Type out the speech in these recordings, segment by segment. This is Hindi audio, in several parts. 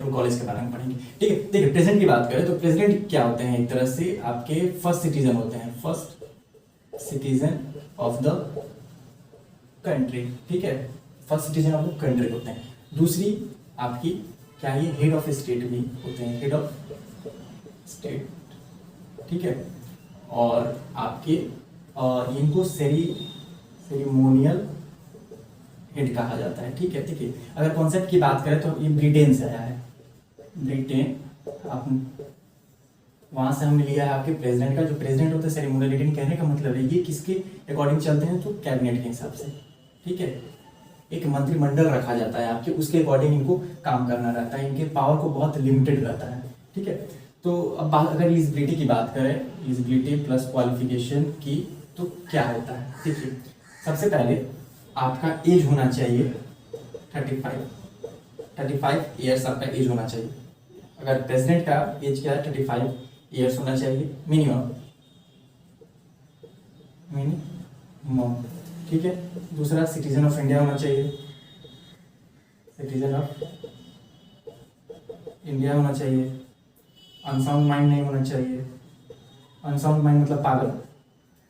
जब कॉलेज के बारे में पढ़ेंगे। ठीक है, देखिए प्रेसिडेंट की बात करें तो प्रेसिडेंट क्या होते हैं, एक तरह से आपके फर्स्ट सिटीजन होते हैं, first citizen of the country. ठीक है, first citizen of the country होते हैं। दूसरी आपकी क्या, ये हेड ऑफ स्टेट भी होते हैं, हेड ऑफ स्टेट। ठीक है, और आपके इनको सेरिमोनियल हेड कहा जाता है। ठीक है, देखिए अगर कॉन्सेप्ट की बात करें तो ये ब्रिटेन से आया है, ब्रिटेन। आप वहां से हमने लिया है आपके प्रेसिडेंट का, जो प्रेसिडेंट होता है सेरेमोनियल हेड। कहने का मतलब है ये किसके अकॉर्डिंग चलते हैं, तो कैबिनेट के हिसाब से। ठीक है, एक मंत्रिमंडल रखा जाता है आपके, उसके अकॉर्डिंग इनको काम करना रहता है, इनके पावर को बहुत लिमिटेड रहता है। ठीक है, तो अब अगर एलिजिबिलिटी की बात करें, एलिजिबिलिटी प्लस क्वालिफिकेशन की, तो क्या होता है, देखिए सबसे पहले आपका एज होना चाहिए 35 ईयर्स आपका एज होना चाहिए। अगर प्रेसिडेंट का एज क्या है, 35 ईयर्स होना चाहिए मिनिमम। ठीक है, दूसरा सिटीजन ऑफ इंडिया होना चाहिए, सिटीजन ऑफ इंडिया होना चाहिए। अनसाउंड माइंड नहीं होना चाहिए, अनसाउंड माइंड मतलब पागल,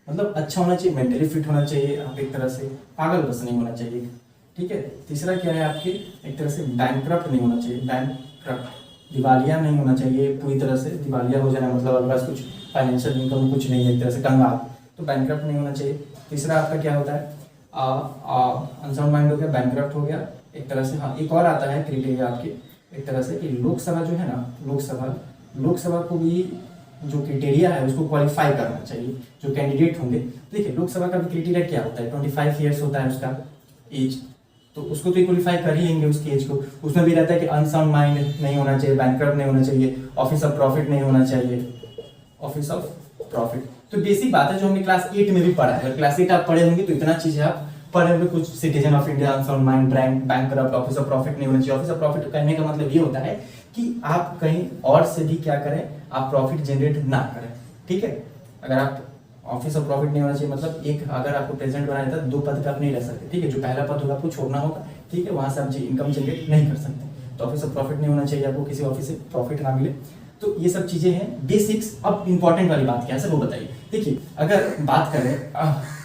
मतलब अच्छा होना चाहिए, मेंटली फिट होना चाहिए, आप एक तरह से पागल बस नहीं होना चाहिए। ठीक है, तीसरा क्या है आपके, एक तरह से बैंकक्रप्ट नहीं होना चाहिए, बैंकक्रप्ट दिवालिया नहीं होना चाहिए, पूरी तरह से दिवालिया हो जाना मतलब अगर कुछ फाइनेंशियल इनकम कुछ नहीं है, एक तरह से कंगाल, तो बैंकक्रप्ट नहीं होना चाहिए। तीसरा आपका क्या होता है, अनसाउंड माइंड हो गया, बैंकक्रप्ट हो गया एक तरह से। हाँ, एक और आता है क्राइटेरिया आपके एक तरह से कि लोकसभा जो है ना, लोकसभा को भी जो क्राइटेरिया है उसको क्वालिफाई करना चाहिए जो कैंडिडेट होंगे। देखिए लोकसभा का भी क्राइटेरिया क्या होता है, 25 ईयर्स होता है उसका एज, तो उसको तो क्वालिफाई कर ही लेंगे उसकी एज को। उसमें भी रहता है कि अनसाउंड माइंड नहीं होना चाहिए, बैंकक्रप्ट नहीं होना चाहिए, ऑफिस ऑफ प्रॉफिट नहीं होना चाहिए, ऑफिस ऑफ प्रॉफिट। तो बेसिक बात है जो हमने क्लास 8 में भी पढ़ा है। अगर क्लास 8 आप पढ़े होंगे तो इतना चीजें आप पढ़े होंगे, कुछ citizen of India, unsound mind, bankrupt, office of profit नहीं होना चाहिए। ऑफिस ऑफ प्रॉफिट कहने का मतलब ये होता है कि आप कहीं और से भी क्या करें, आप प्रॉफिट जनरेट ना करें। ठीक है, अगर आप ऑफिस ऑफ प्रॉफिट नहीं होना चाहिए मतलब एक अगर आपको प्रेसिडेंट बनाया जाता है 2 पद पे आप नहीं रह सकते। ठीक है, जो पहला पद होगा आपको छोड़ना होगा। ठीक है, वहां से आप इनकम जनरेट नहीं कर सकते, तो ऑफिस ऑफ प्रॉफिट नहीं होना चाहिए, आपको किसी ऑफिस से प्रॉफिट ना मिले। तो ये सब चीजें हैं बेसिक्स। अब इंपॉर्टेंट वाली बात क्या है सर वो बताइए। देखिए अगर बात करें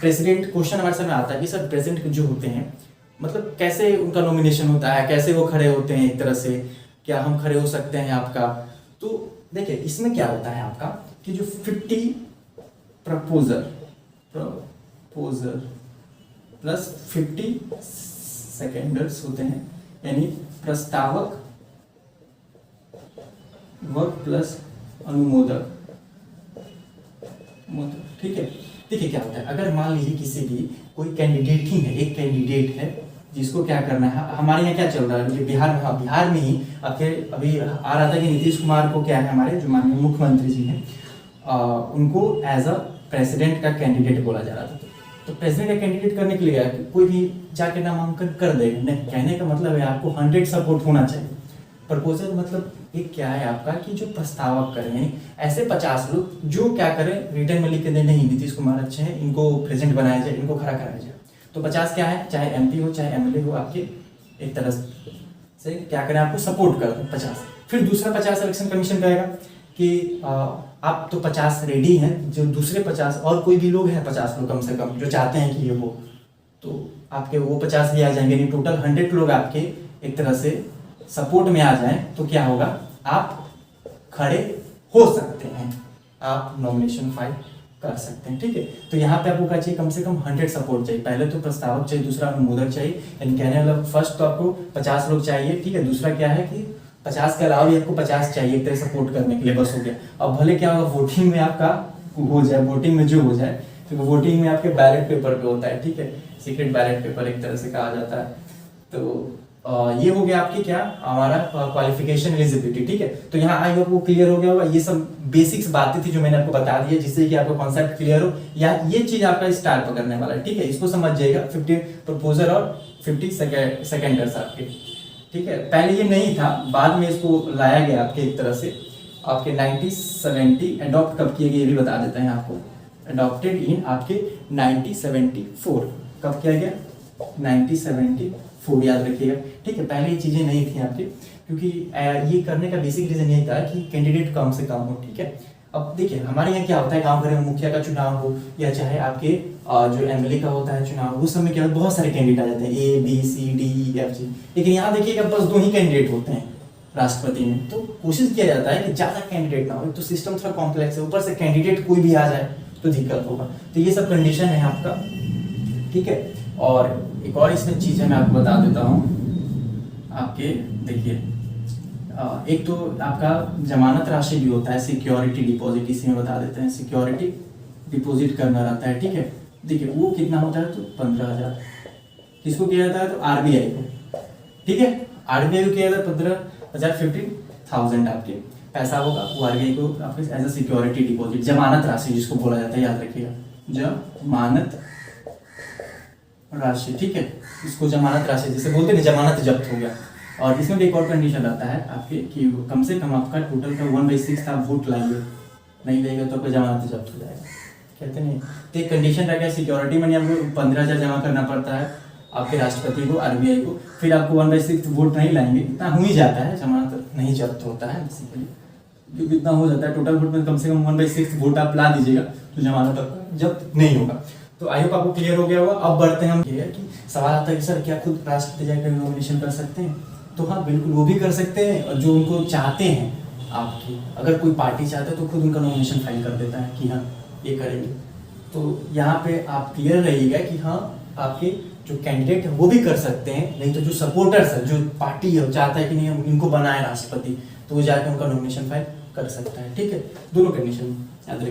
प्रेसिडेंट, क्वेश्चन हमारे सामने आता है कि सर प्रेसिडेंट जो होते हैं मतलब कैसे उनका नॉमिनेशन होता है, कैसे वो खड़े होते हैं, एक तरह से क्या हम खड़े हो सकते हैं आपका। तो देखिए इसमें क्या होता है आपका कि जो 50 प्रपोजर प्लस 50 सेकेंडर्स होते हैं, यानी प्रस्तावक वर्ग प्लस अनुमोदक। ठीक है, देखिए क्या होता है, अगर मान लीजिए किसी भी कोई कैंडिडेट ही है, एक कैंडिडेट है जिसको क्या करना है, हमारे यहाँ क्या चल रहा है बिहार में, हाँ बिहार में ही आपके अभी आ रहा था कि नीतीश कुमार को क्या है, हमारे जो माननीय मुख्यमंत्री जी हैं उनको एज अ प्रेसिडेंट का कैंडिडेट बोला जा रहा था। तो प्रेसिडेंट का कैंडिडेट करने के लिए कोई भी जाके नामांकन कर देगा नहीं, कहने का मतलब है आपको 100 सपोर्ट होना चाहिए। प्रपोजल मतलब एक क्या है आपका कि जो प्रस्तावक करें, ऐसे 50 लोग जो क्या करें रिटर्न में लिख के दें नहीं नीतीश कुमार अच्छे हैं, इनको प्रेसिडेंट बनाया जाए, इनको खड़ा कराया जाए। तो 50 क्या है, चाहे एमपी हो चाहे एमएलए हो, आपके एक तरह से क्या करें, आपको सपोर्ट कर दें 50। फिर दूसरा 50 इलेक्शन कमीशन कहेगा कि आप तो 50 रेडी हैं, जो दूसरे 50 और कोई भी लोग हैं 50 लोग कम से कम जो चाहते हैं कि ये हो, तो आपके वो 50 भी आ जाएंगे, नहीं टोटल 100 लोग आपके एक तरह से सपोर्ट में आ जाएं, तो क्या होगा, आप खड़े हो सकते हैं, आप नॉमिनेशन फाइल कर सकते हैं। ठीक है, तो यहाँ पे आपको क्या चाहिए, कम से कम 100 सपोर्ट चाहिए। पहले तो प्रस्तावक चाहिए, दूसरा अनुमोदक चाहिए, यानी कहने मतलब फर्स्ट तो आपको 50 लोग चाहिए। ठीक है, दूसरा क्या है कि 50 के अलावा भी आपको 50 चाहिए एक तरह सपोर्ट करने के लिए, बस हो गया। अब भले क्या होगा, वोटिंग में आपका हो जाए, वोटिंग में जो हो जाए, तो वोटिंग में आपके बैलेट पेपर पे होता है। ठीक है, सीक्रेट बैलेट पेपर एक तरह से कहा जाता है। तो ये हो गया आपकी क्या, हमारा क्वालिफिकेशन एलिजिबिलिटी। ठीक है, तो यहाँ आई होप वो क्लियर हो गया होगा। ये सब बेसिक्स बातें थी जो मैंने आपको बता दी है, जिससे कि आपका कॉन्सेप्ट क्लियर हो, या ये चीज आपका स्टार पकड़ने वाला है। ठीक है, इसको समझ जाइएगा, 50 प्रपोजल और 50 सेकेंडर्स आपके। ठीक है, पहले ये नहीं था, बाद में इसको लाया गया आपके एक तरह से। आपके 1970 अडॉप्ट कब किए गए ये भी बता देते हैं आपको। अडॉप्टेड इन आपके 1974 कब किया गया, 1974 याद रखिएगा। ठीक है, पहले ये चीजें नहीं थी आपके, क्योंकि ये करने का बेसिक रीजन ये था कि कैंडिडेट कम से कम हो, ठीक है। अब देखिए हमारे यहाँ क्या होता है, गांव घर में मुखिया का चुनाव हो या चाहे आपके जो एमएलए का होता है चुनाव, उस समय क्या होता है बहुत सारे कैंडिडेट आ जाते हैं, A B C D E F G. लेकिन यहाँ देखिएगा बस 2 ही कैंडिडेट होते हैं राष्ट्रपति में। तो कोशिश किया जाता है कि ज़्यादा कैंडिडेट ना हो, तो सिस्टम थोड़ा कॉम्प्लेक्स है, ऊपर से कैंडिडेट कोई भी आ जाए तो दिक्कत होगा। तो ये सब कंडीशन है आपका, ठीक है। और एक और इसमें चीज़ है मैं आपको बता देता हूँ आपके, देखिए एक तो आपका जमानत राशि भी होता है, सिक्योरिटी डिपॉजिट, इसी में बता देते हैं, सिक्योरिटी डिपॉजिट करना रहता है, ठीक है। देखिए वो कितना होता है, तो 15,000 किसको किया जाता है, तो आरबीआई को, ठीक है। आरबीआई को किया जाता है 15,000, 15,000 आपके पैसा होगा, वो आरबीआई को आपके एज अ सिक्योरिटी डिपॉजिट, जमानत राशि जिसको बोला जाता है, याद रखिएगा, जमानत राशि, ठीक है। इसको जमानत राशि जैसे बोलते हैं, जमानत जब्त हो गया। और इसमें भी एक और कंडीशन रहता है आपके कि कम से कम आपका टोटल का 1/6 आप वोट लाइए, नहीं लेगा तो आपका जमानत जब्त हो जाएगा, कहते नहीं। तो एक कंडीशन रह गया, सिक्योरिटी मनी आपको 15,000 जमा करना पड़ता है आपके राष्ट्रपति को, आरबीआई को। फिर आपको 1/6 वोट नहीं लाएंगे, इतना हो ही जाता है, जमानत नहीं जब्त होता है बेसिकली, क्योंकि इतना हो जाता है टोटल वोट में कम से कम 1/6 वोट आप ला दीजिएगा तो जमानत आपका जब्त नहीं होगा। तो आई होप आपको क्लियर हो गया होगा। अब बढ़ते हैं हम, ये है कि सवाल आता है कि सर क्या खुद राष्ट्रपति जाकर नॉमिनेशन कर सकते हैं, तो हाँ बिल्कुल वो भी कर सकते हैं, और जो उनको चाहते हैं आपकी, अगर कोई पार्टी चाहता है तो खुद उनका नॉमिनेशन फाइल कर देता है कि हाँ ये करेंगे। तो यहाँ पे आप क्लियर रहिएगा कि हाँ आपके जो कैंडिडेट है वो भी कर सकते हैं, नहीं तो जो सपोर्टर्स है, जो पार्टी है चाहता है कि नहीं हम इनको बनाए राष्ट्रपति, तो वो जाकर उनका नॉमिनेशन फाइल कर सकता है, ठीक है। दोनों कंडीशन याद रखिए।